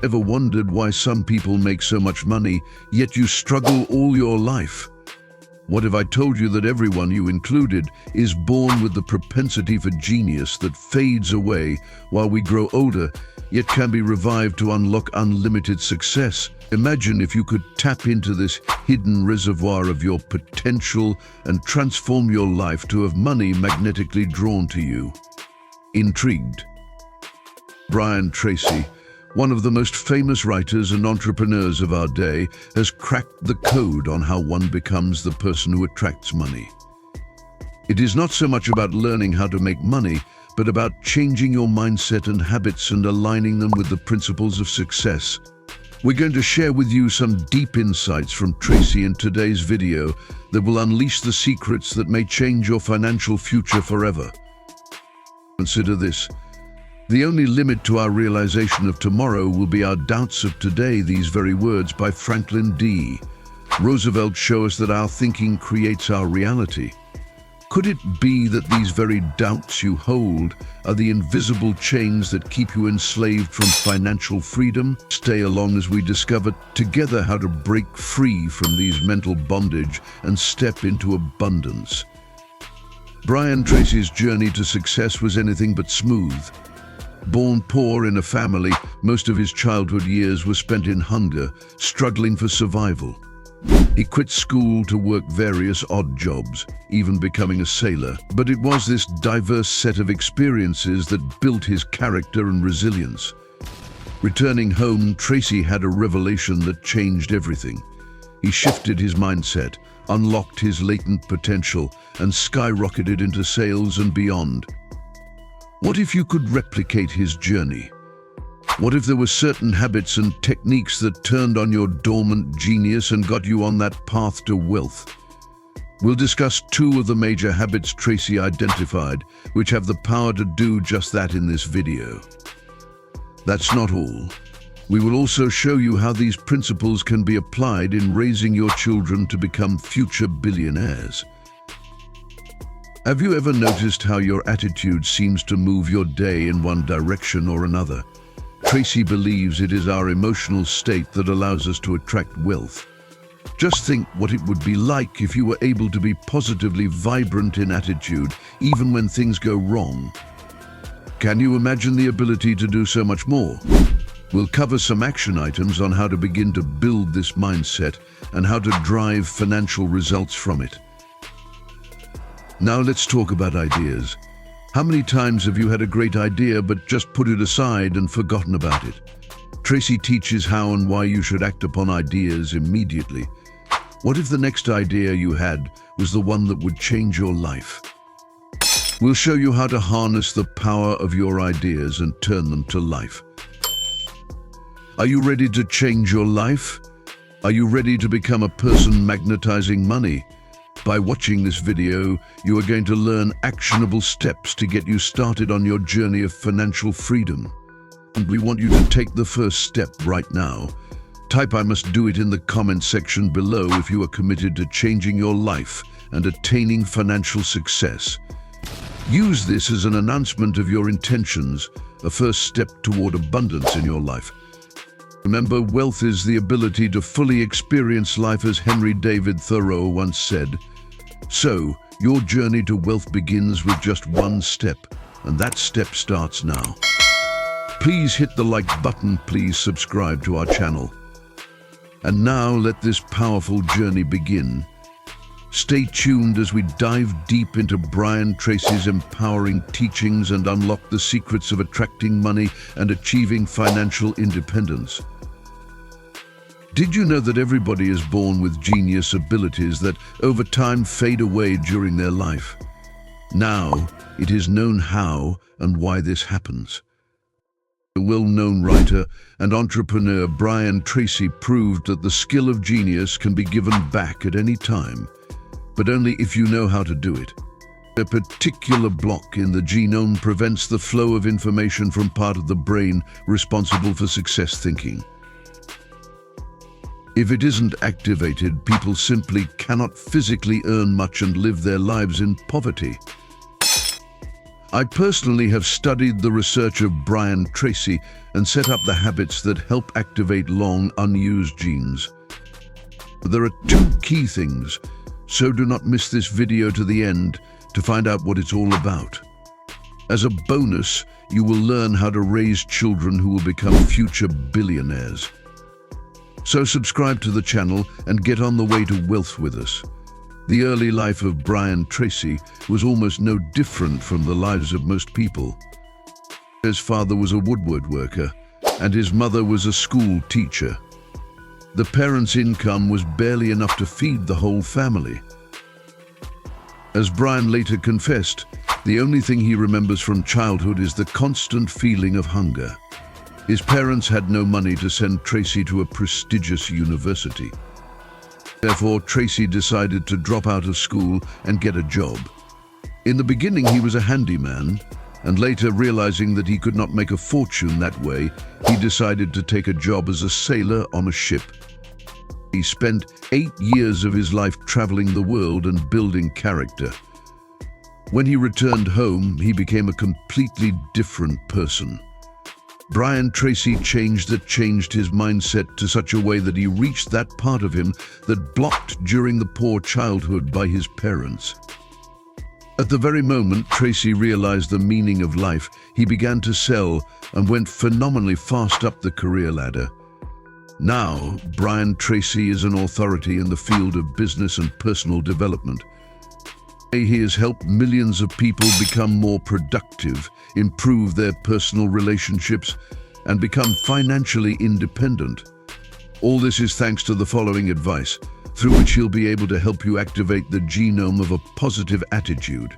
Ever wondered why some people make so much money, yet you struggle all your life? What if I told you that everyone, you included, is born with the propensity for genius that fades away while we grow older, yet can be revived to unlock unlimited success? Imagine if you could tap into this hidden reservoir of your potential and transform your life to have money magnetically drawn to you. Intrigued? Brian Tracy, one of the most famous writers and entrepreneurs of our day, has cracked the code on how one becomes the person who attracts money. It is not so much about learning how to make money, but about changing your mindset and habits and aligning them with the principles of success. We're going to share with you some deep insights from Tracy in today's video that will unleash the secrets that may change your financial future forever. Consider this. The only limit to our realization of tomorrow will be our doubts of today. These very words by Franklin D. Roosevelt show us that our thinking creates our reality. Could it be that these very doubts you hold are the invisible chains that keep you enslaved from financial freedom? Stay along as we discover together how to break free from these mental bondage and step into abundance. Brian Tracy's journey to success was anything but smooth. Born poor in a family, most of his childhood years were spent in hunger, struggling for survival. He quit school to work various odd jobs, even becoming a sailor. But it was this diverse set of experiences that built his character and resilience. Returning home, Tracy had a revelation that changed everything. He shifted his mindset, unlocked his latent potential, and skyrocketed into sales and beyond. What if you could replicate his journey? What if there were certain habits and techniques that turned on your dormant genius and got you on that path to wealth? We'll discuss two of the major habits Tracy identified, which have the power to do just that in this video. That's not all. We will also show you how these principles can be applied in raising your children to become future billionaires. Have you ever noticed how your attitude seems to move your day in one direction or another? Tracy believes it is our emotional state that allows us to attract wealth. Just think what it would be like if you were able to be positively vibrant in attitude, even when things go wrong. Can you imagine the ability to do so much more? We'll cover some action items on how to begin to build this mindset and how to drive financial results from it. Now let's talk about ideas. How many times have you had a great idea but just put it aside and forgotten about it? Tracy teaches how and why you should act upon ideas immediately. What if the next idea you had was the one that would change your life? We'll show you how to harness the power of your ideas and turn them to life. Are you ready to change your life? Are you ready to become a person magnetizing money? By watching this video, you are going to learn actionable steps to get you started on your journey of financial freedom. And we want you to take the first step right now. Type "I must do it" in the comment section below if you are committed to changing your life and attaining financial success. Use this as an announcement of your intentions, a first step toward abundance in your life. Remember, wealth is the ability to fully experience life, as Henry David Thoreau once said. So, your journey to wealth begins with just one step, and that step starts now. Please hit the like button, please subscribe to our channel. And now let this powerful journey begin. Stay tuned as we dive deep into Brian Tracy's empowering teachings and unlock the secrets of attracting money and achieving financial independence. Did you know that everybody is born with genius abilities that over time fade away during their life? Now, it is known how and why this happens. The well-known writer and entrepreneur Brian Tracy proved that the skill of genius can be given back at any time, but only if you know how to do it. A particular block in the genome prevents the flow of information from part of the brain responsible for success thinking. If it isn't activated, people simply cannot physically earn much and live their lives in poverty. I personally have studied the research of Brian Tracy and set up the habits that help activate long unused genes. There are two key things, so do not miss this video to the end to find out what it's all about. As a bonus, you will learn how to raise children who will become future billionaires. So subscribe to the channel and get on the way to wealth with us. The early life of Brian Tracy was almost no different from the lives of most people. His father was a woodwork worker, and his mother was a school teacher. The parents' income was barely enough to feed the whole family. As Brian later confessed, the only thing he remembers from childhood is the constant feeling of hunger. His parents had no money to send Tracy to a prestigious university. Therefore, Tracy decided to drop out of school and get a job. In the beginning, he was a handyman, and later, realizing that he could not make a fortune that way, he decided to take a job as a sailor on a ship. He spent 8 years of his life traveling the world and building character. When he returned home, he became a completely different person. Brian Tracy changed his mindset to such a way that he reached that part of him that blocked during the poor childhood by his parents. At the very moment Tracy realized the meaning of life, he began to sell and went phenomenally fast up the career ladder. Now, Brian Tracy is an authority in the field of business and personal development. He has helped millions of people become more productive, improve their personal relationships, and become financially independent. All this is thanks to the following advice, through which he'll be able to help you activate the genome of a positive attitude.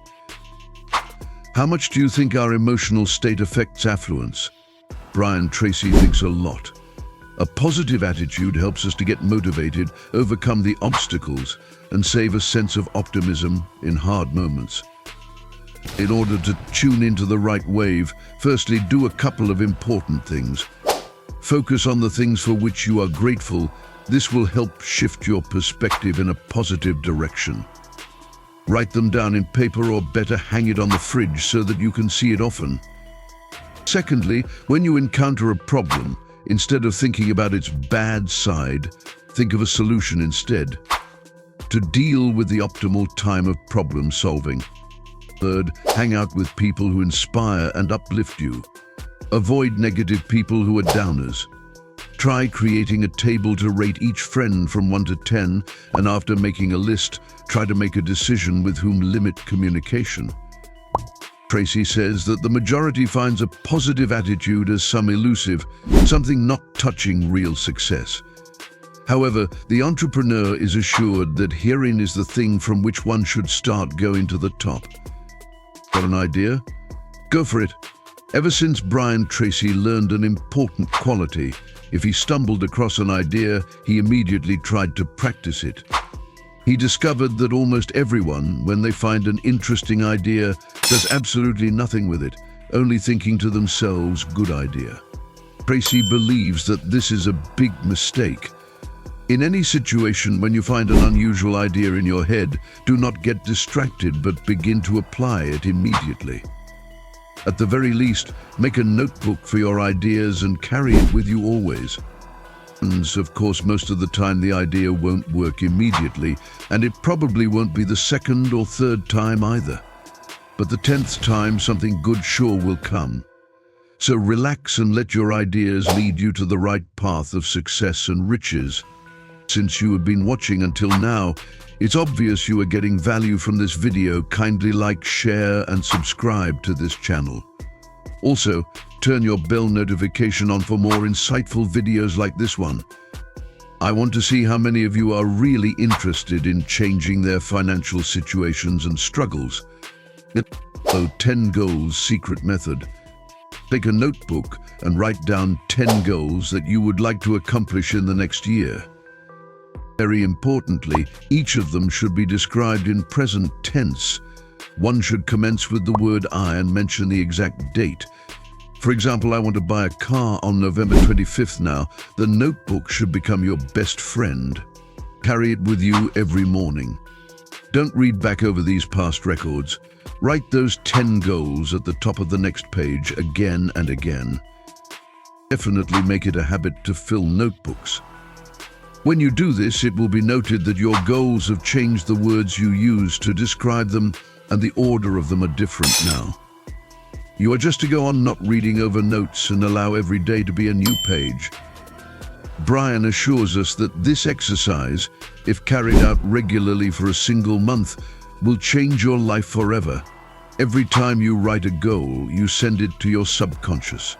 How much do you think our emotional state affects affluence? Brian Tracy thinks a lot. A positive attitude helps us to get motivated, overcome the obstacles, and save a sense of optimism in hard moments. In order to tune into the right wave, firstly, do a couple of important things. Focus on the things for which you are grateful. This will help shift your perspective in a positive direction. Write them down in paper, or better, hang it on the fridge so that you can see it often. Secondly, when you encounter a problem, instead of thinking about its bad side, think of a solution instead. To deal with the optimal time of problem solving. Third, hang out with people who inspire and uplift you. Avoid negative people who are downers. Try creating a table to rate each friend from 1 to 10, and after making a list, try to make a decision with whom limit communication. Tracy says that the majority finds a positive attitude as some elusive, something not touching real success. However, the entrepreneur is assured that herein is the thing from which one should start going to the top. Got an idea? Go for it. Ever since Brian Tracy learned an important quality, if he stumbled across an idea, he immediately tried to practice it. He discovered that almost everyone, when they find an interesting idea, does absolutely nothing with it, only thinking to themselves, good idea. Tracy believes that this is a big mistake. In any situation, when you find an unusual idea in your head, do not get distracted, but begin to apply it immediately. At the very least, make a notebook for your ideas and carry it with you always. Of course, most of the time the idea won't work immediately, and it probably won't be the second or third time either. But the 10th time, something good sure will come. So relax and let your ideas lead you to the right path of success and riches. Since you have been watching until now, it's obvious you are getting value from this video. Kindly like, share, and subscribe to this channel. Also, turn your bell notification on for more insightful videos like this one. I want to see how many of you are really interested in changing their financial situations and struggles. So 10 goals secret method. Take a notebook and write down 10 goals that you would like to accomplish in the next year. Very importantly, each of them should be described in present tense. One should commence with the word I and mention the exact date. For example, I want to buy a car on November 25th now. The notebook should become your best friend. Carry it with you every morning. Don't read back over these past records. Write those 10 goals at the top of the next page again and again. Definitely make it a habit to fill notebooks. When you do this, it will be noted that your goals have changed. The words you use to describe them and the order of them are different now. You are just to go on not reading over notes and allow every day to be a new page. Brian assures us that this exercise, if carried out regularly for a single month, will change your life forever. Every time you write a goal, you send it to your subconscious.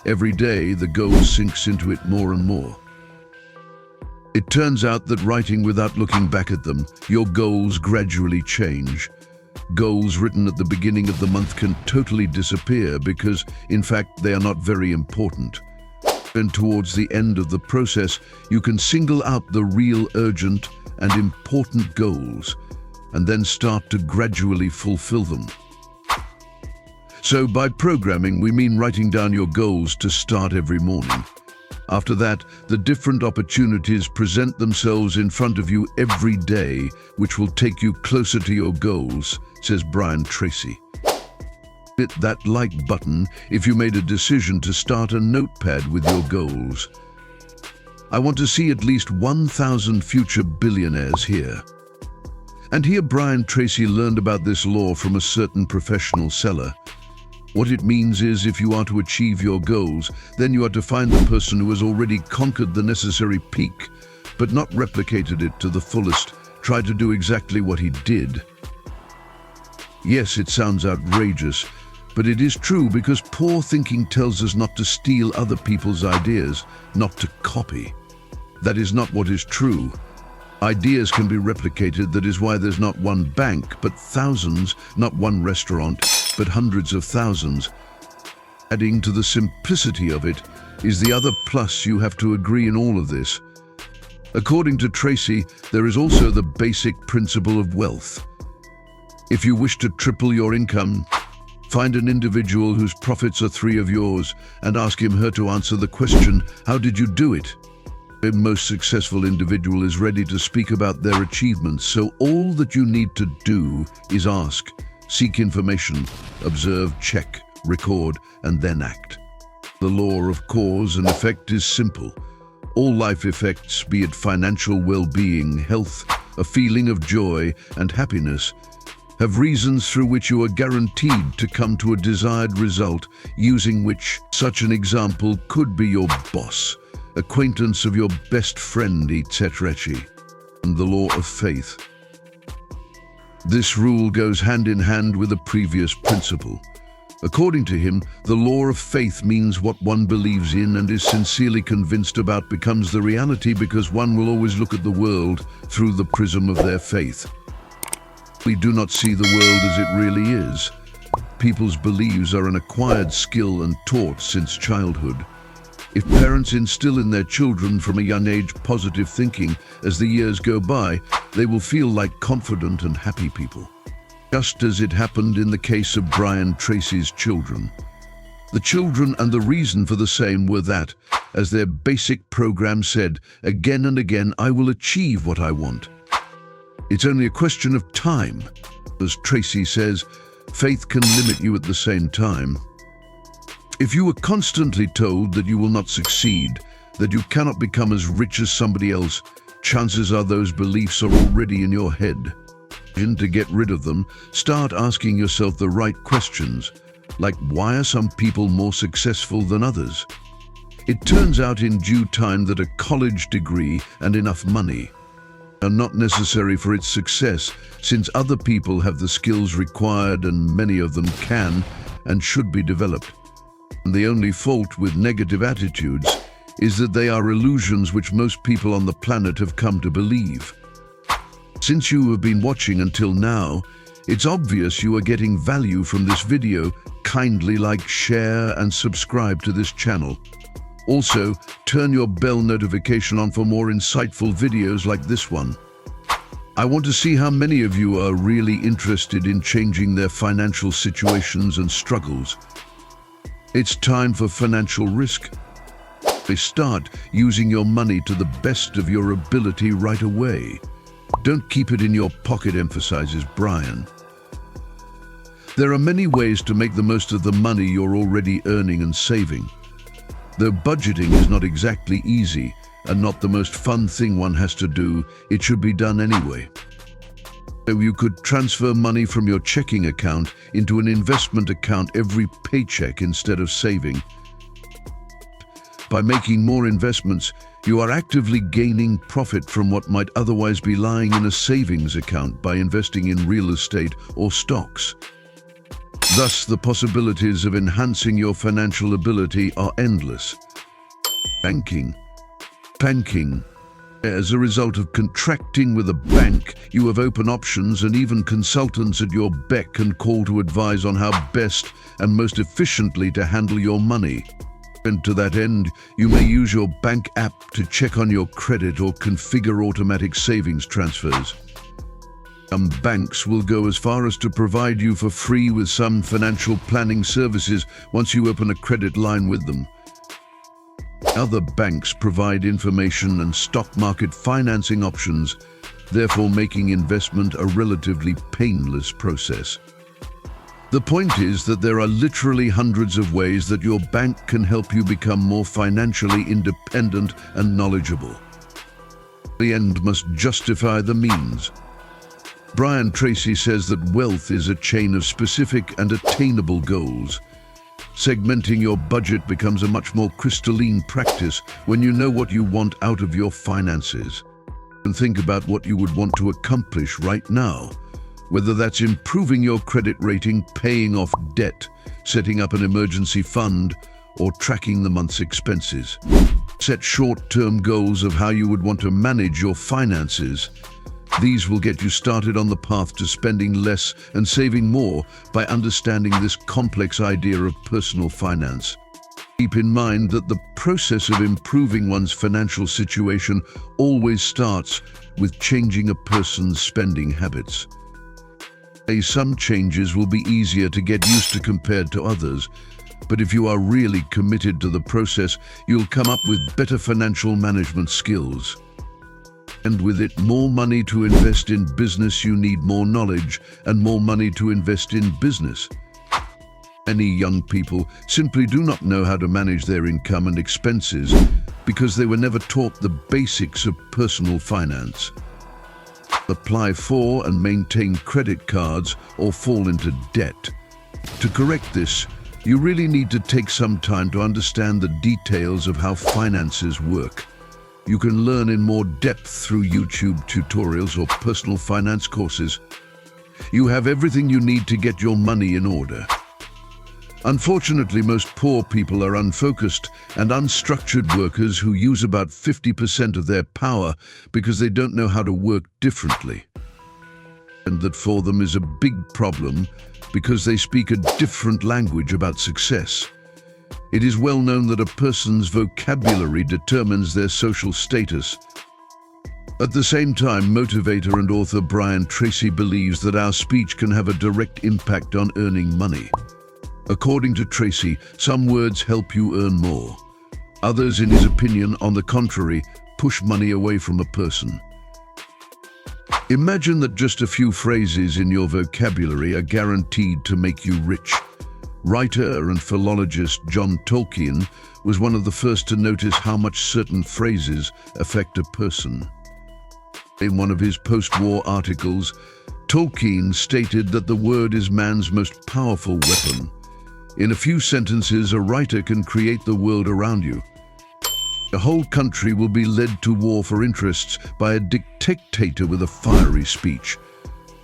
Every day, the goal sinks into it more and more. It turns out that writing without looking back at them, your goals gradually change. Goals written at the beginning of the month can totally disappear because, in fact, they are not very important. And towards the end of the process, you can single out the real urgent and important goals and then start to gradually fulfill them. So by programming, we mean writing down your goals to start every morning. After that, the different opportunities present themselves in front of you every day, which will take you closer to your goals, says Brian Tracy. Hit that like button if you made a decision to start a notepad with your goals. I want to see at least 1,000 future billionaires here. And here Brian Tracy learned about this law from a certain professional seller. What it means is if you are to achieve your goals, then you are to find the person who has already conquered the necessary peak, but not replicated it to the fullest, try to do exactly what he did. Yes, it sounds outrageous, but it is true because poor thinking tells us not to steal other people's ideas, not to copy. That is not what is true. Ideas can be replicated. That is why there's not one bank, but thousands, not one restaurant, but hundreds of thousands. Adding to the simplicity of it is the other plus. You have to agree in all of this. According to Tracy, there is also the basic principle of wealth. If you wish to triple your income, find an individual whose profits are 3 of yours and ask him/her to answer the question, how did you do it? The most successful individual is ready to speak about their achievements, so all that you need to do is ask, seek information, observe, check, record, and then act. The law of cause and effect is simple. All life effects, be it financial well-being, health, a feeling of joy and happiness, have reasons through which you are guaranteed to come to a desired result, using which such an example could be your boss, acquaintance of your best friend, etc. And the law of faith. This rule goes hand in hand with a previous principle. According to him, the law of faith means what one believes in and is sincerely convinced about becomes the reality because one will always look at the world through the prism of their faith. We do not see the world as it really is. People's beliefs are an acquired skill and taught since childhood. If parents instill in their children from a young age positive thinking, as the years go by, they will feel like confident and happy people. Just as it happened in the case of Brian Tracy's children. The children and the reason for the same were that, as their basic program said, again and again, I will achieve what I want. It's only a question of time. As Tracy says, faith can limit you at the same time. If you are constantly told that you will not succeed, that you cannot become as rich as somebody else, chances are those beliefs are already in your head. To get rid of them, start asking yourself the right questions, like why are some people more successful than others? It turns out in due time that a college degree and enough money are not necessary for its success, since other people have the skills required and many of them can and should be developed. And the only fault with negative attitudes is that they are illusions which most people on the planet have come to believe. Since you have been watching until now, it's obvious you are getting value from this video. Kindly like, share, and subscribe to this channel. Also, turn your bell notification on for more insightful videos like this one. I want to see how many of you are really interested in changing their financial situations and struggles. It's time for financial risk. Start using your money to the best of your ability right away. Don't keep it in your pocket, emphasizes Brian. There are many ways to make the most of the money you're already earning and saving. Though budgeting is not exactly easy and not the most fun thing one has to do, it should be done anyway. So you could transfer money from your checking account into an investment account every paycheck instead of saving. By making more investments, you are actively gaining profit from what might otherwise be lying in a savings account by investing in real estate or stocks. Thus, the possibilities of enhancing your financial ability are endless. Banking. As a result of contracting with a bank, you have open options and even consultants at your beck and call to advise on how best and most efficiently to handle your money. And to that end, you may use your bank app to check on your credit or configure automatic savings transfers. Some banks will go as far as to provide you for free with some financial planning services once you open a credit line with them. Other banks provide information and stock market financing options, therefore making investment a relatively painless process. The point is that there are literally hundreds of ways that your bank can help you become more financially independent and knowledgeable. The end must justify the means. Brian Tracy says that wealth is a chain of specific and attainable goals. Segmenting your budget becomes a much more crystalline practice when you know what you want out of your finances. And think about what you would want to accomplish right now, whether that's improving your credit rating, paying off debt, setting up an emergency fund, or tracking the month's expenses. Set short-term goals of how you would want to manage your finances. These will get you started on the path to spending less and saving more by understanding this complex idea of personal finance. Keep in mind that the process of improving one's financial situation always starts with changing a person's spending habits. Some changes will be easier to get used to compared to others, but if you are really committed to the process, you'll come up with better financial management skills. And with it, more money to invest in business, you need more knowledge and more money to invest in business. Many young people simply do not know how to manage their income and expenses because they were never taught the basics of personal finance. Apply for and maintain credit cards or fall into debt. To correct this, you really need to take some time to understand the details of how finances work. You can learn in more depth through YouTube tutorials or personal finance courses. You have everything you need to get your money in order. Unfortunately, most poor people are unfocused and unstructured workers who use about 50% of their power because they don't know how to work differently. And that for them is a big problem because they speak a different language about success. It is well known that a person's vocabulary determines their social status. At the same time, motivator and author Brian Tracy believes that our speech can have a direct impact on earning money. According to Tracy, some words help you earn more. Others, in his opinion, on the contrary, push money away from a person. Imagine that just a few phrases in your vocabulary are guaranteed to make you rich. Writer and philologist John Tolkien was one of the first to notice how much certain phrases affect a person. In one of his post-war articles, Tolkien stated that the word is man's most powerful weapon. In a few sentences, a writer can create the world around you. A whole country will be led to war for interests by a dictator with a fiery speech.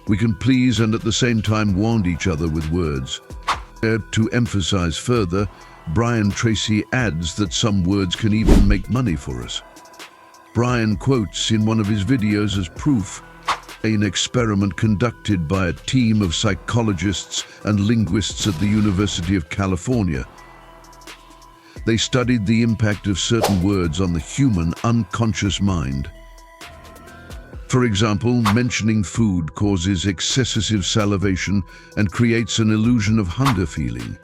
We can please and at the same time wound each other with words. To emphasize further, Brian Tracy adds that some words can even make money for us. Brian quotes in one of his videos as proof an experiment conducted by a team of psychologists and linguists at the University of California. They studied the impact of certain words on the human unconscious mind. For example, mentioning food causes excessive salivation and creates an illusion of hunger feeling.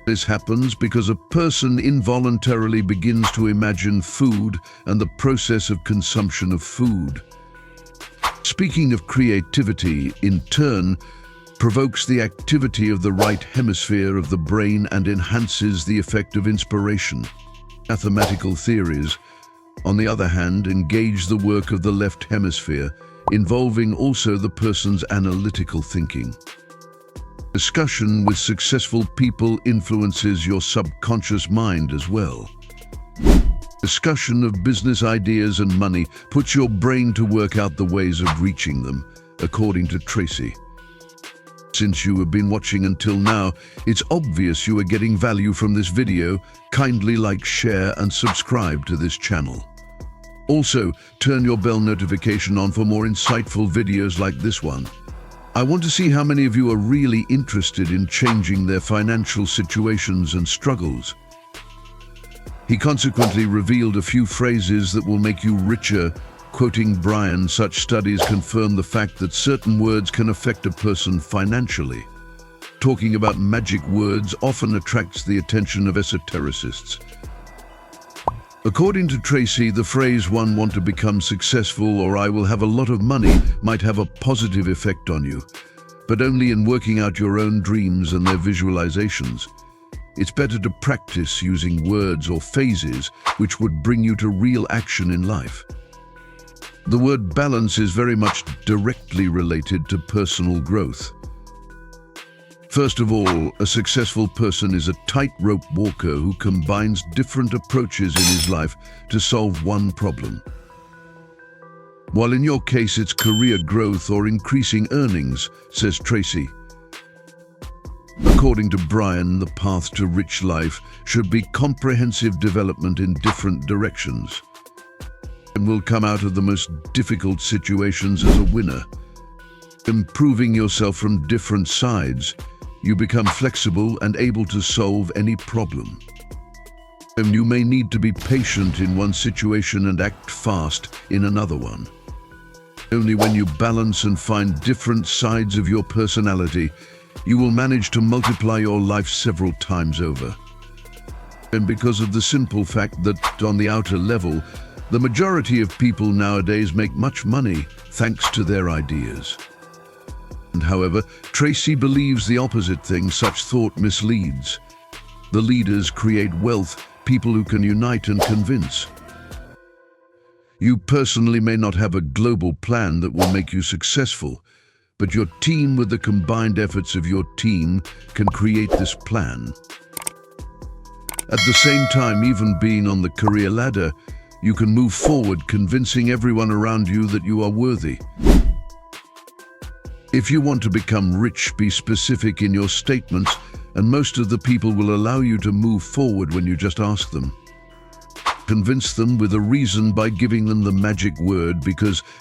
This happens because a person involuntarily begins to imagine food and the process of consumption of food. Speaking of creativity, in turn, provokes the activity of the right hemisphere of the brain and enhances the effect of inspiration. Mathematical theories, on the other hand, engage the work of the left hemisphere, involving also the person's analytical thinking. Discussion with successful people influences your subconscious mind as well. Discussion of business ideas and money puts your brain to work out the ways of reaching them, according to Tracy. Since you have been watching until now, it's obvious you are getting value from this video. Kindly like, share, and subscribe to this channel. Also, turn your bell notification on for more insightful videos like this one. I want to see how many of you are really interested in changing their financial situations and struggles. He consequently revealed a few phrases that will make you richer. Quoting Brian, such studies confirm the fact that certain words can affect a person financially. Talking about magic words often attracts the attention of esotericists. According to Tracy, the phrase "one want to become successful" or "I will have a lot of money" might have a positive effect on you, but only in working out your own dreams and their visualizations. It's better to practice using words or phrases which would bring you to real action in life. The word balance is very much directly related to personal growth. First of all, a successful person is a tightrope walker who combines different approaches in his life to solve one problem. While in your case it's career growth or increasing earnings, says Tracy. According to Brian, the path to rich life should be comprehensive development in different directions. And will come out of the most difficult situations as a winner. Improving yourself from different sides, you become flexible and able to solve any problem. And you may need to be patient in one situation and act fast in another one. Only when you balance and find different sides of your personality, you will manage to multiply your life several times over. And because of the simple fact that, on the outer level, the majority of people nowadays make much money thanks to their ideas. And however, Tracy believes the opposite thing. Such thought misleads. The leaders create wealth, people who can unite and convince. You personally may not have a global plan that will make you successful, but your team, with the combined efforts of your team, can create this plan. At the same time, even being on the career ladder, you can move forward, convincing everyone around you that you are worthy. If you want to become rich, be specific in your statements, and most of the people will allow you to move forward when you just ask them. Convince them with a reason by giving them the magic word,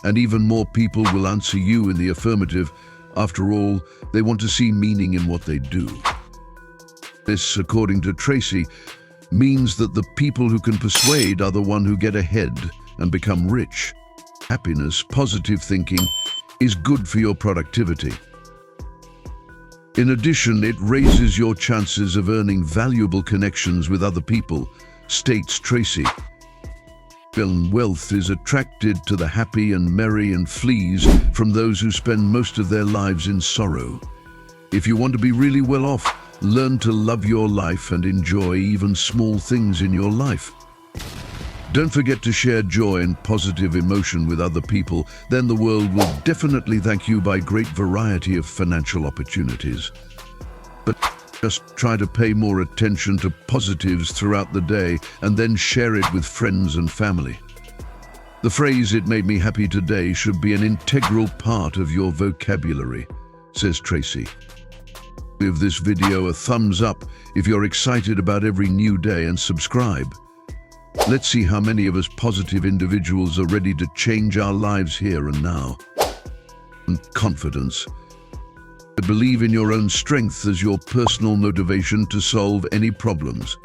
and even more people will answer you in the affirmative. After all, they want to see meaning in what they do. This, according to Tracy, means that the people who can persuade are the ones who get ahead and become rich. Happiness, positive thinking, is good for your productivity. In addition, it raises your chances of earning valuable connections with other people, states Tracy. Wealth is attracted to the happy and merry and flees from those who spend most of their lives in sorrow. If you want to be really well off, learn to love your life and enjoy even small things in your life. Don't forget to share joy and positive emotion with other people, then the world will definitely thank you by great variety of financial opportunities. But just try to pay more attention to positives throughout the day and then share it with friends and family. The phrase "it made me happy today" should be an integral part of your vocabulary, says Tracy. Give this video a thumbs up if you're excited about every new day, and subscribe. Let's see how many of us positive individuals are ready to change our lives here and now. And confidence. Believe in your own strength as your personal motivation to solve any problems.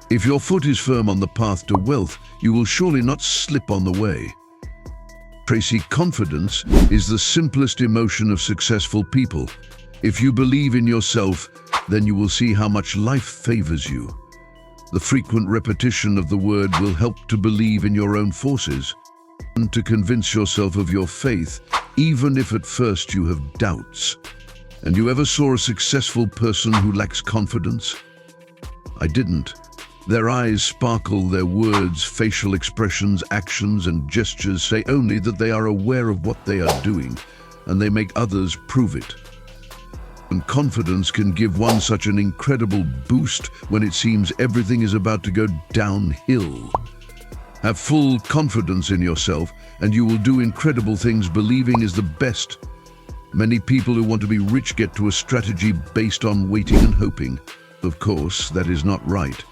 If your foot is firm on the path to wealth, you will surely not slip on the way. Tracy, confidence is the simplest emotion of successful people. If you believe in yourself, then you will see how much life favors you. The frequent repetition of the word will help to believe in your own forces and to convince yourself of your faith, even if at first you have doubts. And you ever saw a successful person who lacks confidence? I didn't. Their eyes sparkle, their words, facial expressions, actions, and gestures say only that they are aware of what they are doing, and they make others prove it. And confidence can give one such an incredible boost when it seems everything is about to go downhill. Have full confidence in yourself, and you will do incredible things. Believing is the best. Many people who want to be rich get to a strategy based on waiting and hoping. Of course, that is not right.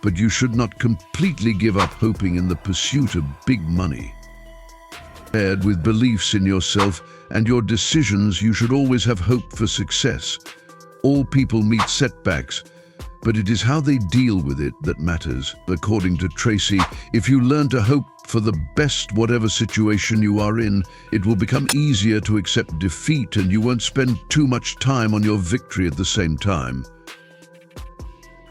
But you should not completely give up hoping in the pursuit of big money. Paired with beliefs in yourself and your decisions, you should always have hope for success. All people meet setbacks, but it is how they deal with it that matters. According to Tracy, if you learn to hope for the best whatever situation you are in, it will become easier to accept defeat, and you won't spend too much time on your victory at the same time.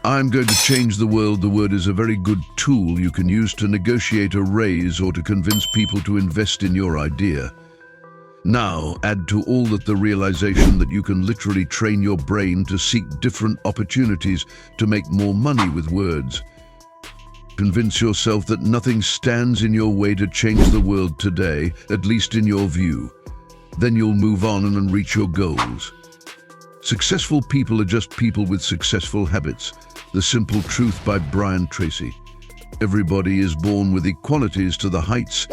I'm going to change the world. The word is a very good tool you can use to negotiate a raise or to convince people to invest in your idea. Now, add to all that the realization that you can literally train your brain to seek different opportunities to make more money with words. Convince yourself that nothing stands in your way to change the world today, at least in your view. Then you'll move on and reach your goals. Successful people are just people with successful habits. The Simple Truth by Brian Tracy. Everybody is born with equalities to the heights,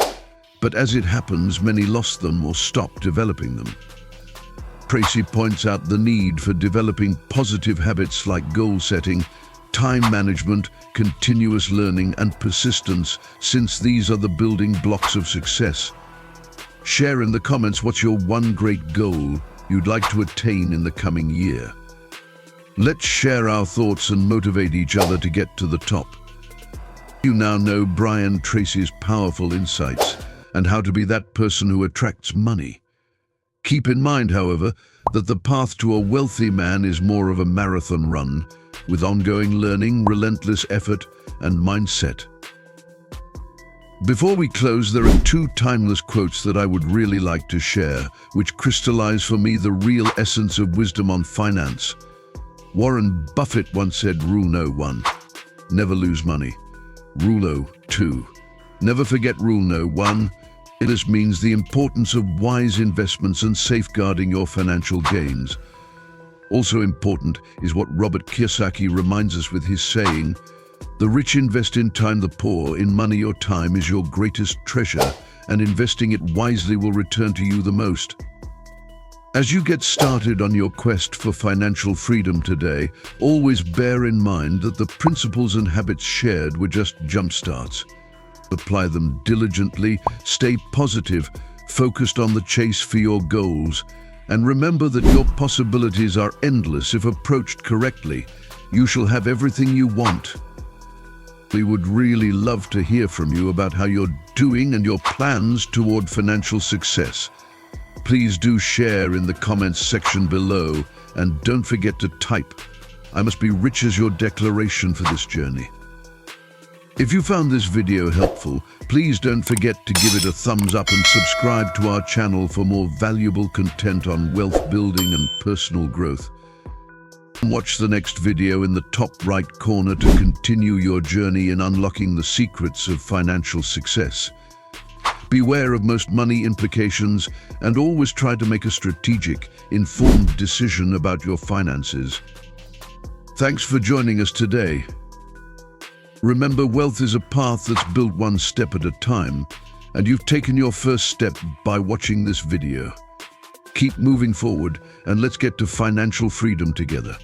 but as it happens, many lost them or stopped developing them. Tracy points out the need for developing positive habits like goal setting, time management, continuous learning, and persistence, since these are the building blocks of success. Share in the comments what's your one great goal you'd like to attain in the coming year. Let's share our thoughts and motivate each other to get to the top. You now know Brian Tracy's powerful insights and how to be that person who attracts money. Keep in mind, however, that the path to a wealthy man is more of a marathon run, with ongoing learning, relentless effort, and mindset. Before we close, there are two timeless quotes that I would really like to share, which crystallize for me the real essence of wisdom on finance. Warren Buffett once said, "Rule no. 1, never lose money. Rule 2, never forget rule no. 1. This means the importance of wise investments and safeguarding your financial gains. Also important is what Robert Kiyosaki reminds us with his saying, "The rich invest in time, the poor in money. Your time is your greatest treasure, and investing it wisely will return to you the most." As you get started on your quest for financial freedom today, always bear in mind that the principles and habits shared were just jumpstarts. Apply them diligently, stay positive, focused on the chase for your goals, and remember that your possibilities are endless if approached correctly. You shall have everything you want. We would really love to hear from you about how you're doing and your plans toward financial success. Please do share in the comments section below, and don't forget to type, "I must be rich," as your declaration for this journey. If you found this video helpful, please don't forget to give it a thumbs up and subscribe to our channel for more valuable content on wealth building and personal growth. Watch the next video in the top right corner to continue your journey in unlocking the secrets of financial success. Beware of most money implications and always try to make a strategic, informed decision about your finances. Thanks for joining us today. Remember, wealth is a path that's built one step at a time, and you've taken your first step by watching this video. Keep moving forward, and let's get to financial freedom together.